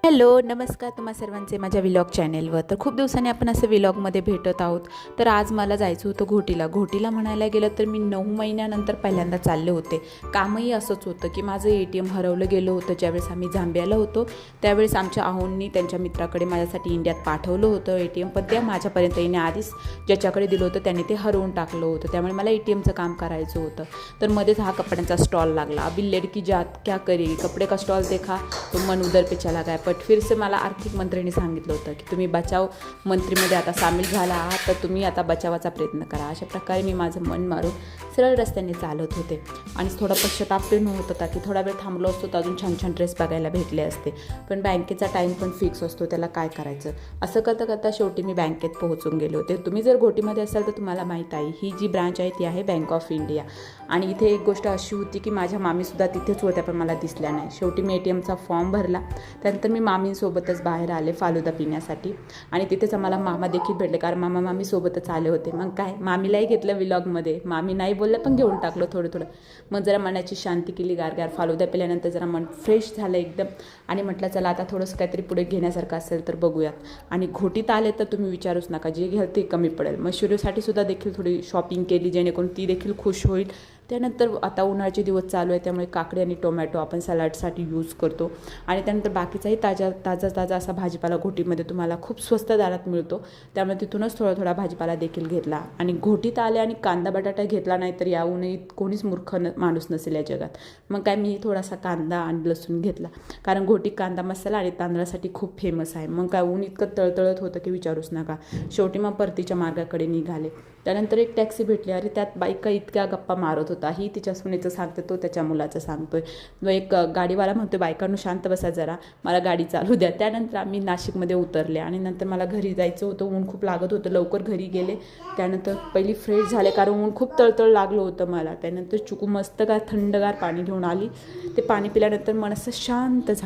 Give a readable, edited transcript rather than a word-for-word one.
Hello नमस्कार तुम्हा सर्वांचे माझ्या व्लॉग चॅनेलवर. तर खूप दिवसांनी आपण असं व्लॉगमध्ये भेटत आहोत. तर आज मला जायचं होतं घोटीला म्हणायला गेलं तर मी 9 महिन्यानंतर पहिल्यांदा चालले होते. कामही असंच होतं की माझं ATM हरवलं गेलं होतं. ज्यावेळेस आम्ही झांबियाला होतो त्यावेळेस आमच्या आहोंनी त्यांच्या मित्राकडे माझ्यासाठी इंडियात पाठवलं होतं ATM, पण त्या माझ्यापर्यंत येण्याआधीच ज्याच्याकडे दिलं होतं त्याने ते हरवून टाकलं होतं. त्यामुळे मला ATMचं काम करायचं होतं. तर मध्येच हा कपड्यांचा स्टॉल लागला. अभी लड़की जात क्या करेगी, कपडे का स्टॉल देखा तो मन उधर पे चला गया. फिर से मला आर्थिक मंत्रीने सांगितलं होतं की तुम्ही बचाव मंत्रीमध्ये आता सामील झाला आहात, तर तुम्ही आता बचावाचा प्रयत्न करा. अशा प्रकारे मी माझं मन मारून सरळ रस्त्याने चालत होते आणि थोडा पश्चाताप पण होत होता की थोडा वेळ थांबलो असतो तर अजून छान छान ड्रेस बघायला भेटले असते. पण बँकेचा टाईम पण फिक्स असतो, त्याला काय करायचं. असं करता करता शेवटी मी बँकेत पोहोचून गेले होते. तुम्ही जर घोटीमध्ये असाल तर तुम्हाला माहीत आहे ही जी ब्रांच आहे ती आहे बँक ऑफ इंडिया. आणि इथे एक गोष्ट अशी होती की माझ्या मामीसुद्धा तिथेच होत्या पण मला दिसल्या नाही. शेवटी मी ATMचा फॉर्म भरला. त्यानंतर मी मामींसोबतच बाहेर आले फालुदा पिण्यासाठी आणि तिथेच आम्हाला मामा देखील भेटले, कारण मामी सोबतच आले होते. मग काय मामीलाही घेतलं व्लॉगमध्ये. मामी नाही बोललं पण घेऊन टाकलं थोडं. मग जरा मनाची शांती केली. गार फालुदा पिल्यानंतर जरा मन फ्रेश झालं एकदम आणि म्हटलं चला आता थोडंसं काहीतरी पुढे घेण्यासारखं असेल तर बघूयात. आणि घोटीत आले तर तुम्ही विचारूच नका, जे घ्याल ते कमी पडेल. मग शिरूसाठी सुद्धा देखील थोडी शॉपिंग केली जेणेकरून ती देखील खुश होईल. त्यानंतर आता उन्हाळ्याचे दिवस चालू आहे त्यामुळे काकडी आणि टोमॅटो आपण सलाडसाठी यूज करतो. आणि त्यानंतर बाकीचाही ताजा असा भाजीपाला घोटीमध्ये तुम्हाला खूप स्वस्त दरात मिळतो. त्यामुळे तिथूनच थोडा भाजीपाला देखील घेतला. आणि घोटीत आले आणि कांदा बटाटा घेतला नाही तर याहूनही कोणीच मूर्ख माणूस नसेल या जगात. मग काय मी थोडासा कांदा आणि लसूण घेतला, कारण घोटी कांदा मसाला आणि तांदळासाठी खूप फेमस आहे. मग काय ऊन इतकं तळतळत होतं की विचारूच नका. शेवटी मग परतीच्या मार्गाकडे निघाले. त्यानंतर एक टॅक्सी भेटली. अरे त्यात बायका इतक्या गप्पा मारत होता. ही तिच्या सुनेचं सांगते, तो त्याच्या मुलाचं सांगतोय. मग एक गाडीवाला म्हणतोय बायकांनो शांत बसा जरा, मला गाडी चालू द्या. त्यानंतर आम्ही नाशिकमध्ये उतरले आणि नंतर मला घरी जायचं होतं. ऊन खूप लागत होतं. लवकर घरी गेले. त्यानंतर पहिली फ्रेश झाले कारण ऊन खूप तळतळ लागलं होतं मला. त्यानंतर चुकू मस्त थंडगार पाणी घेऊन आली. ते पाणी पिल्यानंतर मन असं शांत झालं.